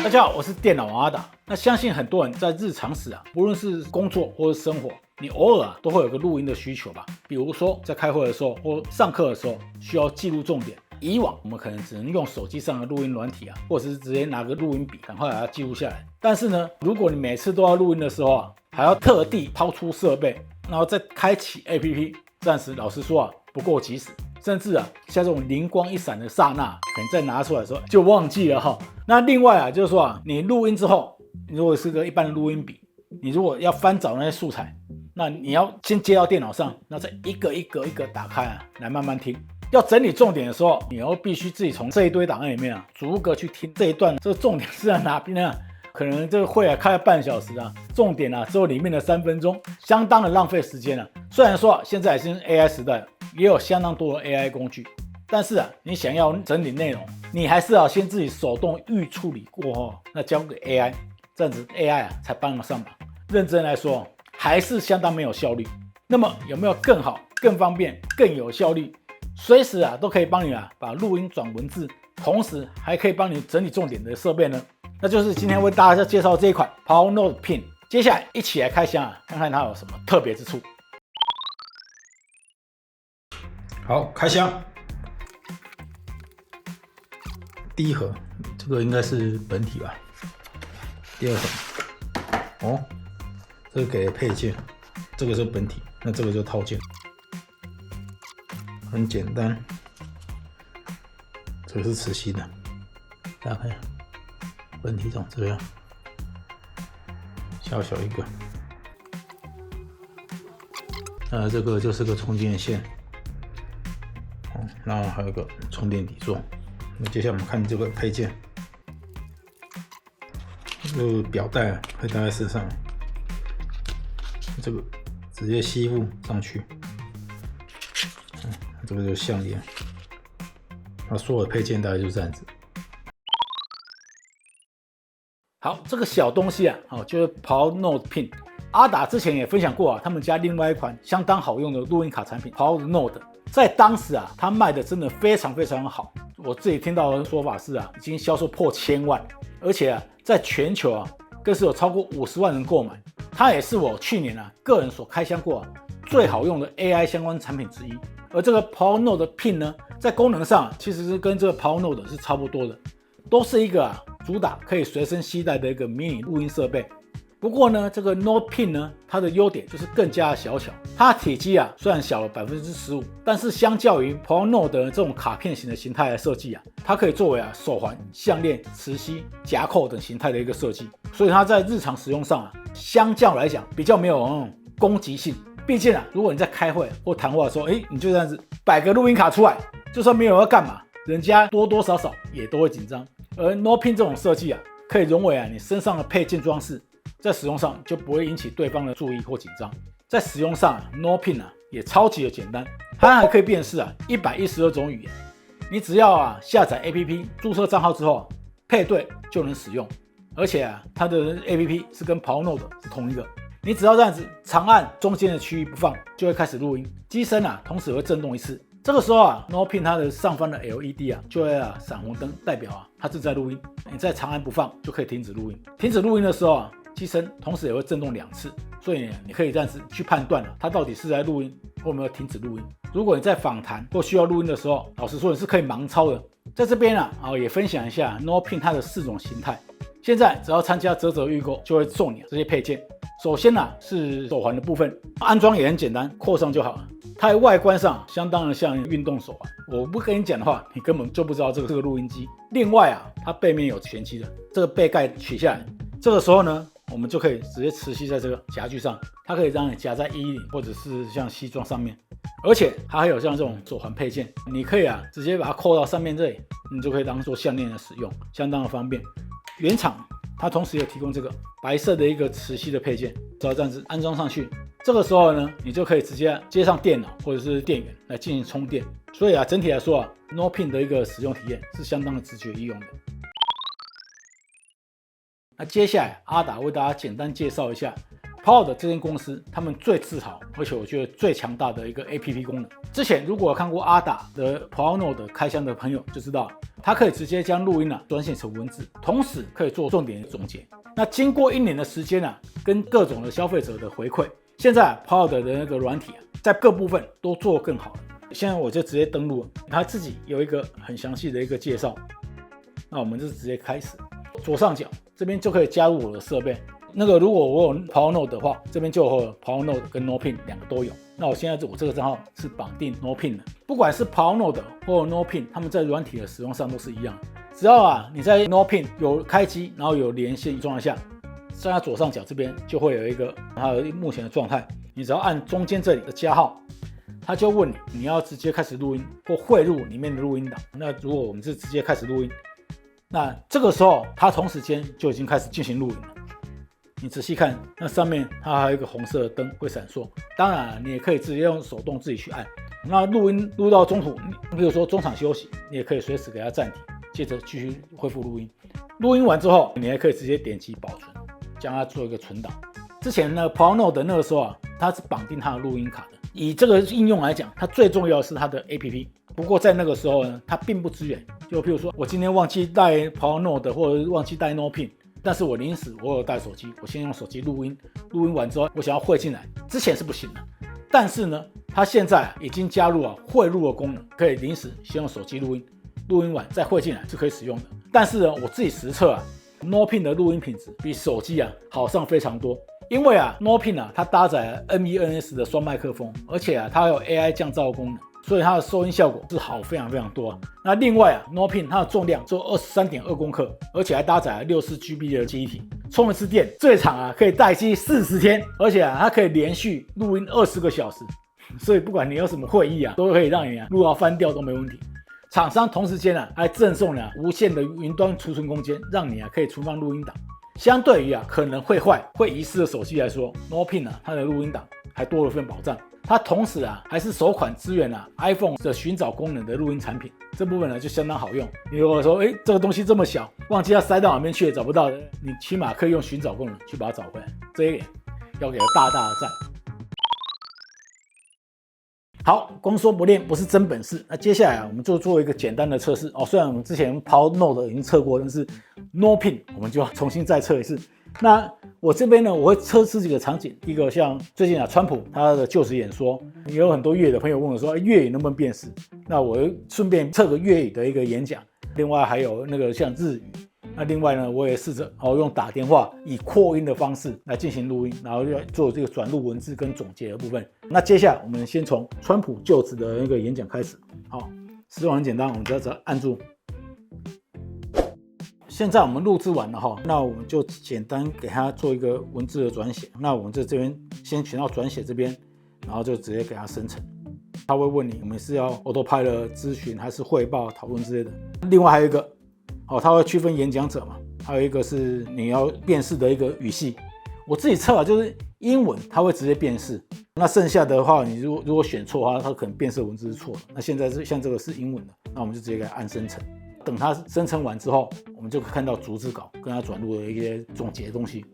大家好，我是电脑王阿达。那相信很多人在日常时无论是工作或是生活，你偶尔都会有个录音的需求吧。比如说在开会的时候或上课的时候，需要记录重点。以往我们可能只能用手机上的录音软体或者是直接拿个录音笔，赶快把它记录下来。但是呢，如果你每次都要录音的时候还要特地掏出设备，然后再开启 APP， 暂时老实说不够及时。甚至像这种灵光一闪的刹那，可能再拿出来的时候就忘记了那另外就是说你录音之后，你如果是个一般的录音笔，你如果要翻找那些素材，那你要先接到电脑上，然后再一个一个打开来慢慢听。要整理重点的时候，你要必须自己从这一堆档案里面逐个去听这一段，这个重点是在哪边呢？可能这个会开了半小时重点只有里面的3分钟，相当的浪费时间虽然说现在已经是 AI 时代了，也有相当多的 AI 工具，但是你想要整理内容，你还是要先自己手动预处理过后，那交给 AI， 这样子 AI 才帮得上忙。认真来说，还是相当没有效率。那么有没有更好、更方便、更有效率，随时都可以帮你把录音转文字，同时还可以帮你整理重点的设备呢？那就是今天为大家介绍这一款 PowerNote Pin。接下来一起来开箱看看它有什么特别之处。好，开箱。第一盒，这个应该是本体吧。第二盒，这个给配件，这个是本体，那这个就套件。很简单，这个是磁吸的，大家看，本体长这样，小一个。这个就是个充电线。然后还有一个充电底座。那接下来我们看这个配件，这个表带会带在身上，这个直接吸附上去。这个就是项链。那所有的配件大概就这样子。好，这个小东西就是 PowerNote Pin。阿达之前也分享过他们家另外一款相当好用的录音卡产品 PowerNote。在当时它卖的真的非常非常好，我自己听到的说法是已经销售破1000万，而且在全球更是有超过50万人购买。它也是我去年个人所开箱过最好用的 AI 相关产品之一。而这个 PowerNote Pin 呢，在功能上其实是跟这个 PowerNote 是差不多的，都是一个主打可以随身携带的一个迷你录音设备。不过呢，这个 Note Pin 呢，它的优点就是更加小巧。它的体积虽然小了15%，但是相较于 PowerNote 这种卡片型的形态来设计它可以作为手环、项链、磁吸、夹扣等形态的一个设计。所以它在日常使用上相较来讲比较没有那种攻击性。毕竟如果你在开会或谈话的时候，你就这样子摆个录音卡出来，就算没有要干嘛，人家多多少少也都会紧张。而 Note Pin 这种设计可以融为你身上的配件装饰。在使用上就不会引起对方的注意或紧张。在使用上Note Pin 也超级的简单，它还可以辨识112种语言。你只要下载 APP 注册账号之后配对就能使用。而且它的 APP 是跟 PowerNote 是同一个。你只要这样子长按中间的区域不放，就会开始录音，机身同时也会震动1次。这个时候Note Pin 它的上方的 LED 就会闪红灯，代表它正在录音。你再长按不放就可以停止录音。停止录音的时候机身同时也会震动2次，所以你可以这样子去判断它到底是在录音或没有停止录音。如果你在访谈或需要录音的时候，老实说你是可以盲抄的。在这边也分享一下 Note Pin 它的4种形态。现在只要参加嘖嘖预购，就会送你这些配件。首先是手环的部分，安装也很简单，扣上就好了。它的外观上相当的像运动手环，我不跟你讲的话，你根本就不知道这个录音机。另外它背面有前期的，这个背盖取下来，这个时候呢，我们就可以直接磁吸在这个夹具上，它可以让你夹在衣领或者是像西装上面。而且它还有像这种手环配件，你可以直接把它扣到上面这里，你就可以当做项链的使用，相当的方便。原厂它同时也提供这个白色的一个磁吸的配件，只要这样子安装上去，这个时候呢，你就可以直接接上电脑或者是电源来进行充电。所以整体来说Note Pin 的一个使用体验是相当的直觉易用的。那接下来阿达为大家简单介绍一下 Poword 这间公司，他们最自豪，而且我觉得最强大的一个 APP 功能。之前如果有看过阿达的 PowerNote 开箱的朋友就知道，它可以直接将录音转写成文字，同时可以做重点总结。那经过1年的时间跟各种的消费者的回馈，现在Poword 的那个软体在各部分都做更好了。现在我就直接登录了，它自己有一个很详细的一个介绍。那我们就直接开始，左上角这边就可以加入我的设备。如果我有 PowerNote 的话，这边就有 PowerNote 跟 NoPin 两个都有。那我现在我这个账号是绑定 NoPin 的，不管是 PowerNote 或 NoPin， 他们在软体的使用上都是一样的。只要你在 NoPin 有开机，然后有连线状态下，在它左上角这边就会有一个它的目前的状态。你只要按中间这里的加号，它就问你要直接开始录音或汇入里面的录音档。那如果我们是直接开始录音，那这个时候它同时间就已经开始进行录音了。你仔细看，那上面它还有一个红色的灯会闪烁。当然你也可以直接用手动自己去按。那录音录到中途，比如说中场休息，你也可以随时给它暂停，接着继续恢复录音。录音完之后，你还可以直接点击保存，将它做一个存档。之前呢 PowerNote 那个时候它是绑定它的录音卡的。以这个应用来讲，它最重要的是它的 APP。不过在那个时候呢，它并不支援。就譬如说我今天忘记带 PowerNote 或者忘记带 NoPin， 但是我临时我有带手机，我先用手机录音，录音完之后我想要汇进来，之前是不行的。但是呢，它现在已经加入了汇入的功能，可以临时先用手机录音，录音完再汇进来是可以使用的。但是呢，我自己实测NoPin 的录音品质比手机好上非常多。因为NoPin它搭载了 MENS 的双麦克风，而且它有 AI 降噪功能，所以它的收音效果是好非常非常多。那另外NoPin 它的重量只有 23.2 公克，而且还搭载了 64GB 的记忆体，充一次电最长可以待机40天，而且它可以连续录音20个小时，所以不管你有什么会议都可以让你录到翻掉都没问题。厂商同时间还赠送了无线的云端储存空间，让你可以存放录音档。相对于可能会坏、会遗失的手机来说，NoPin它的录音档还多了份保障。它同时还是首款支援iPhone 的寻找功能的录音产品，这部分就相当好用。你如果说这个东西这么小，忘记要塞到哪边去也找不到，你起码可以用寻找功能去把它找回来，这一点要给它大大的赞。好，光说不练不是真本事。那接下来我们就做一个简单的测试虽然我们之前 PowerNote 已经测过，但是 NoPin 我们就要重新再测一次。那我这边呢，我会测试几个场景。第一个像最近川普他的就职演说，也有很多粤语的朋友问我说，粤语能不能辨识？那我顺便测个粤语的一个演讲。另外还有像日语。那另外呢，我也试着用打电话以扩音的方式来进行录音，然后做这个转录文字跟总结的部分。那接下来我们先从川普就职的那个演讲开始。好，使用很简单，我们只要按住。现在我们录制完了那我们就简单给它做一个文字的转写。那我们这边先选到转写这边，然后就直接给它生成。它会问你，我们是要 Autopilot 咨询还是汇报讨论之类的。另外还有一个它会区分演讲者嘛，还有一个是你要辨识的一个语系。我自己测就是英文它会直接辨识，那剩下的话你如果选错的话，它可能辨识文字是错的。那现在像这个是英文的，那我们就直接给它按生成。等它生成完之后，我们就看到逐字稿跟它转录的一些总结的东西。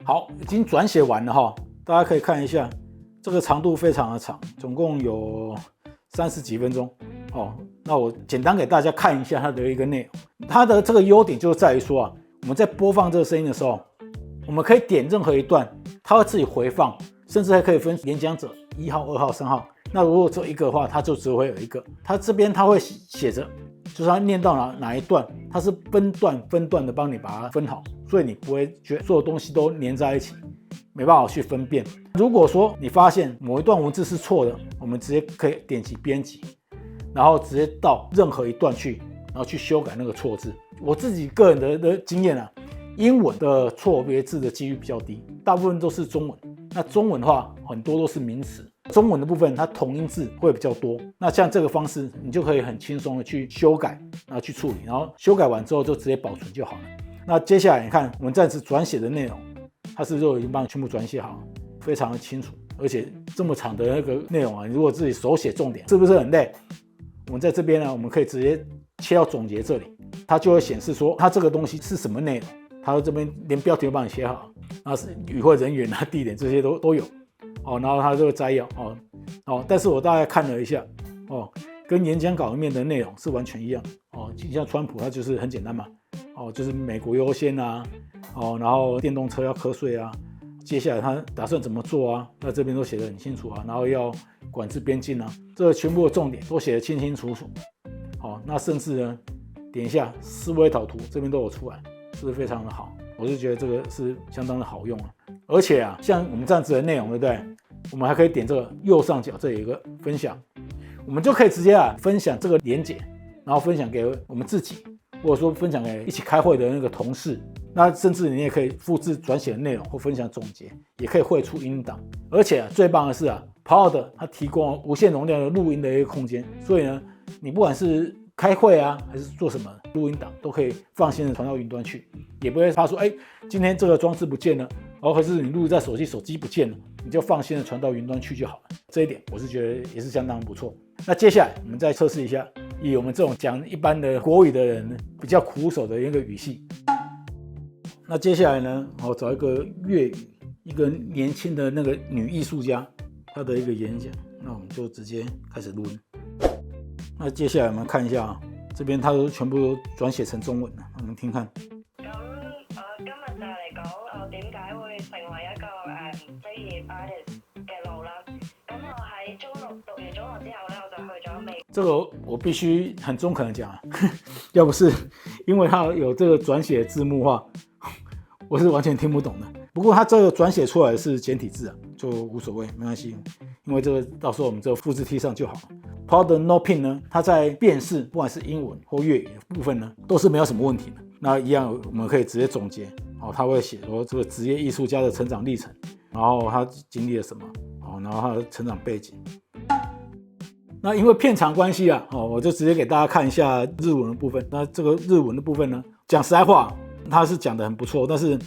好，已经转写完了大家可以看一下，这个长度非常的长，总共有30几分钟那我简单给大家看一下它的一个内容。它的这个优点就在于说我们在播放这个声音的时候，我们可以点任何一段，它会自己回放，甚至还可以分演讲者1号、2号、3号。那如果只有一个的话，它就只会有一个。它这边它会写着，就是它念到哪一段，它是分段的帮你把它分好，所以你不会觉得所有东西都连在一起，没办法去分辨。如果说你发现某一段文字是错的，我们直接可以点击编辑，然后直接到任何一段去，然后去修改那个错字。我自己个人的经验英文的错别字的几率比较低，大部分都是中文。那中文的话，很多都是名词。中文的部分它同音字会比较多。那像这个方式，你就可以很轻松的去修改，然后去处理，然后修改完之后就直接保存就好了。那接下来你看，我们暂时转写的内容，它是就已经帮你全部转写好了，非常的清楚。而且这么长的那个内容你如果自己手写重点，是不是很累？我们在这边呢，我们可以直接切到总结这里，它就会显示说它这个东西是什么内容，它这边连标题都帮你写好，然后是与会人员啊、地点这些都有哦，然后它这个摘要哦，但是我大概看了一下哦，跟演讲稿里面的内容是完全一样哦，像川普他就是很简单嘛哦，就是美国优先啊哦，然后电动车要课税啊，接下来他打算怎么做啊，那这边都写得很清楚啊，然后要管制边境啊，这全部的重点都写得清清楚楚。好，那甚至呢，点一下思维导图这边都有出来，是不是非常的好？我是觉得这个是相当的好用啊，而且啊，像我们这样子的内容，对不对？我们还可以点这个右上角，这里有一个分享，我们就可以直接分享这个连结，然后分享给我们自己，或者说分享给一起开会的那个同事。那甚至你也可以复制转写的内容或分享总结，也可以汇出音档。而且最棒的是Pod 它提供了无限容量的录音的一个空间，所以呢，你不管是开会啊，还是做什么录音档，都可以放心的传到云端去，也不会怕说，今天这个装置不见了，或者是你录在手机不见了，你就放心的传到云端去就好了。这一点我是觉得也是相当不错。那接下来我们再测试一下，以我们这种讲一般的国语的人比较苦手的一个语系。那接下来呢，我找一个粤语，一个年轻的那个女艺术家，她的一个演讲，那我们就直接开始录音。那接下来我们看一下这边它都全部都轉寫成中文了，我們聽看。咁今日就嚟講我點解會成為一個職業 artist 嘅路啦。咁我喺中六讀完中學之後咧，我就去咗美。這個我必須很中肯的講要不是因為它有這個轉寫字幕化，我是完全聽不懂的。不過它這個轉寫出來是簡體字就無所謂，沒關係，因為這個到時候我們這個複製貼上就好了。Pod Notepin 呢，它在辨識不管是英文或粵語的部分呢，都是沒有什麼問題的。那一樣我們可以直接總結，它會寫說這個職業藝術家的成長歷程，然後他經歷了什麼，然後他的成長背景。那因為片長關係我就直接給大家看一下日文的部分。那這個日文的部分呢，講實在話，它是講得很不錯，但是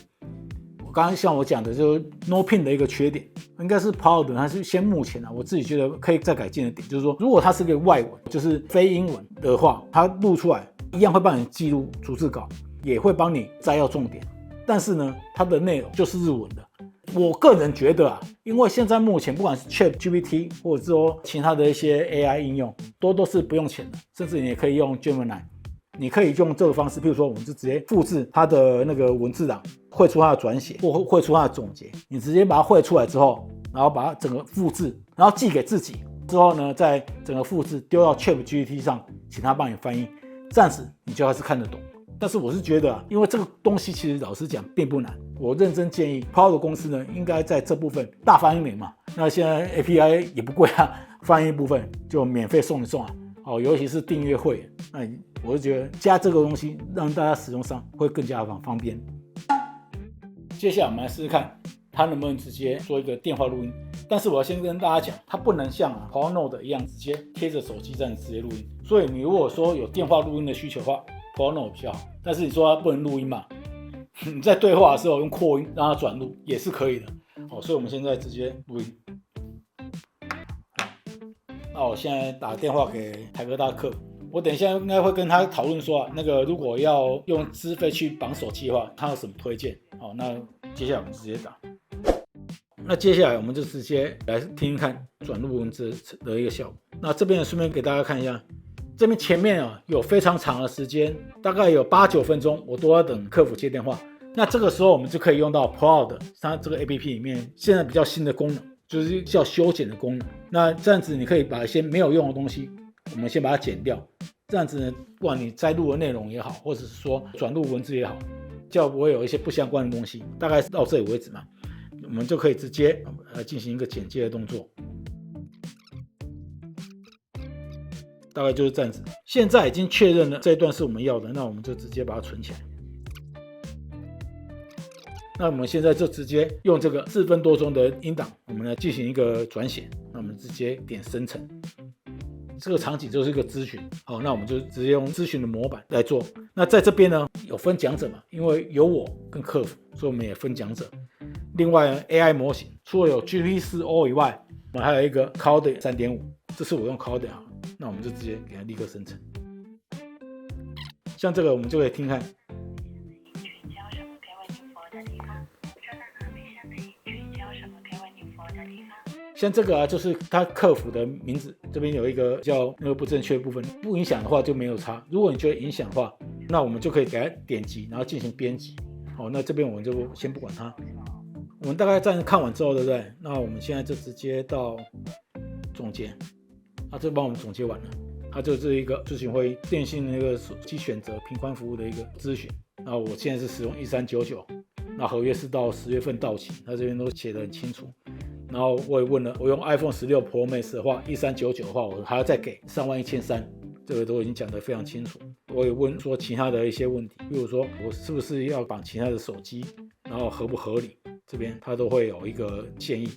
我剛剛像我講的，就是 Notepin 的一個缺點，應該是 Pod 它是先目前我自己覺得可以再改進的點，就是說如果它是個外文，就是非英文的話，它錄出來一樣會幫你記錄逐字稿，也會幫你摘要重點，但是呢，它的內容就是日文的。我個人覺得因為現在目前不管是 ChatGPT 或者說其他的一些 AI 應用，都是不用錢的，甚至你也可以用 Gemini。你可以用這個方式，譬如說我們就直接複製它的那個文字檔，繪出它的轉寫或繪出它的總結，你直接把它繪出來之後，然後把它整個複製，然後寄給自己之後呢，再整個複製丟到 ChatGPT 上，請它幫你翻譯，這樣子你就還是看得懂。但是我是覺得因為這個東西其實老實講並不難，我認真建議 Pod 公司呢應該在這部分大翻一點嘛。那現在 API 也不貴翻譯部分就免費送一送尤其是訂閱會，那我就覺得加這個東西讓大家使用上會更加方便。接下來我們來試試看它能不能直接做一個電話錄音，但是我要先跟大家講，它不能像Pod Note 一樣直接貼着手機這樣直接錄音，所以你如果說有電話錄音的需求的話，Pod Note 比較好。但是你說它不能錄音嘛，你在對話的時候用擴音讓它轉錄也是可以的。所以我們現在直接錄音。那我現在打電話給台哥大客服，我等一下應該會跟他討論說那個如果要用資費去綁手機的話，他有什麼推薦？那接下來我們直接打。那接下來我們就直接來聽聽看轉錄文字的一個效果。那這邊也順便給大家看一下，這邊前面有非常長的時間，大概有8-9分鐘，我都要等客服接電話。那這個時候我們就可以用到 Pod 它這個 APP 裡面現在比較新的功能，就是叫修剪的功能。那這樣子你可以把一些沒有用的東西，我們先把它剪掉。這樣子呢，不管你摘錄的內容也好，或者是說轉錄文字也好，就不會有一些不相關的東西。大概到這裡為止嘛，我們就可以直接來進行一個剪接的動作。大概就是這樣子。現在已經確認了這一段是我們要的，那我們就直接把它存起來。那我們現在就直接用這個4分多鐘的音檔，我們來進行一個轉寫。那我們直接點生成，這個場景就是一個諮詢。好，那我們就直接用諮詢的模板來做。那在這邊呢，有分講者嘛，因為有我跟客服，所以我們也分講者。另外呢 AI 模型除了有 GPT-4o 以外，我們還有一個 Claude 3.5，這是我用 Claude 好，那我們就直接給它立刻生成。像這個我們就可以聽看。的地方，车站还没向你取消什么可以为你服务的地方。像这个啊，就是他客服的名字，这边有一个叫那个不正确的部分，不影响的话就没有差。如果你觉得影响的话，那我们就可以给它点击，然后进行编辑。好，那这边我们就先不管它。我们大概这样看完之后，对不对？那我们现在就直接到总结，这帮我们总结完了。它就是一个咨询会议，电信那个手机选择频宽服务的一个咨询。然后我现在是使用1399，那合约是到10月份到期，它这边都写得很清楚。然后我也问了，我用 iPhone 16 Pro Max 的话，1399的话，我还要再给31300，这个都已经讲得非常清楚。我也问说其他的一些问题，比如说我是不是要绑其他的手机，然后合不合理，这边它都会有一个建议。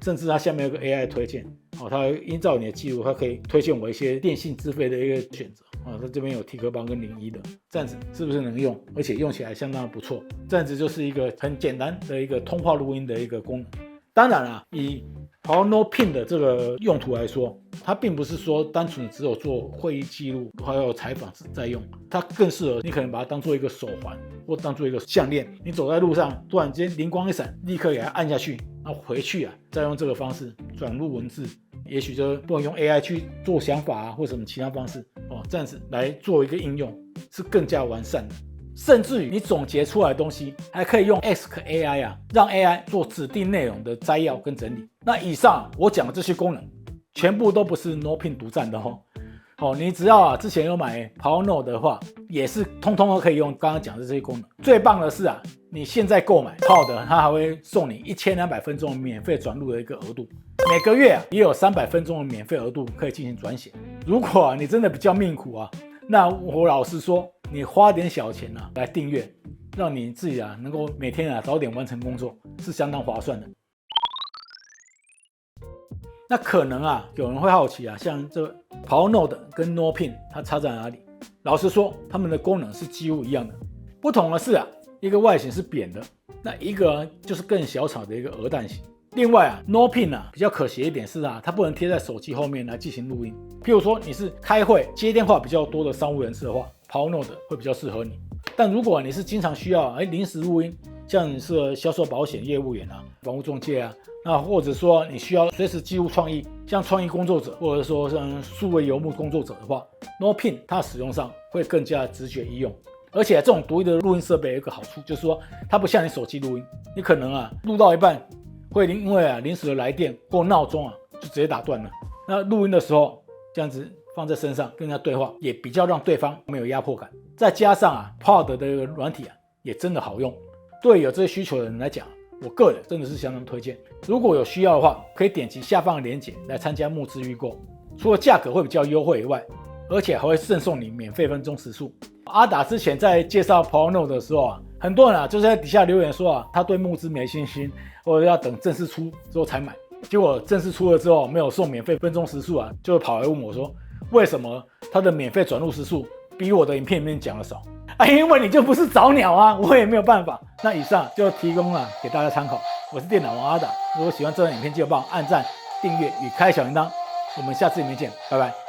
甚至它下面有个 AI 推荐，它依照你的记录，它可以推荐我一些电信资费的一个选择。它这边有提克邦跟01的，这样子是不是能用？而且用起来相当的不错。这样子就是一个很简单的一个通话录音的一个功能。当然啦，以 PowerNotePin 的这个用途来说，它并不是说单纯只有做会议记录还有采访在用，它更适合你可能把它当做一个手环或当做一个项链，你走在路上突然间灵光一闪，立刻给它按下去，然后回去再用这个方式转入文字，也许就不能用 AI 去做想法或什么其他方式这样子来做一个应用是更加完善的。甚至于你总结出来的东西，还可以用 Ask AI 让 AI 做指定内容的摘要跟整理。那以上我讲的这些功能，全部都不是 NoPin 独占的你只要之前有买 PowerNote 的话，也是通通都可以用刚刚讲的这些功能。最棒的是你现在购买 Pod， 它还会送你1200分钟免费转录的一个额度，每个月也有300分钟的免费额度可以进行转写。如果你真的比较命苦那我老实说，你花点小钱来订阅，让你自己能够每天早点完成工作，是相当划算的。那可能有人会好奇像这 PowerNote 跟 NoPin 它差在哪里？老实说，它们的功能是几乎一样的，不同的是一个外形是扁的，那一个就是更小巧的一个鹅蛋型。另外NoPin 比较可惜一点是它不能贴在手机后面来进行录音。譬如说你是开会接电话比较多的商务人士的话， PowerNote 会比较适合你。但如果你是经常需要临时录音，像你是销售保险业务员房屋中介那或者说你需要随时记录创意，像创意工作者或者说像数位游牧工作者的话， NoPin 它使用上会更加直觉易用。而且这种独立的录音设备有一个好处，就是说它不像你手机录音，你可能录到一半会因为临时的来电或闹钟就直接打断了。那录音的时候这样子放在身上跟人家对话，也比较让对方没有压迫感。再加上Pod 的这个软体也真的好用，对有这些需求的人来讲，我个人真的是相当推荐。如果有需要的话，可以点击下方的链接来参加募资预购。除了价格会比较优惠以外，而且还会赠送你免费分钟时数。阿达之前在介绍 PowerNote 的时候很多人就在底下留言说他对募资没信心，或者要等正式出之后才买。结果正式出了之后没有送免费分钟时数就跑来问我说，为什么他的免费转入时数比我的影片里面讲的少因为你就不是早鸟我也没有办法。那以上就提供给大家参考。我是电脑王阿达，如果喜欢这段影片，记得帮我按赞、订阅与开小铃铛。我们下次影片见，拜拜。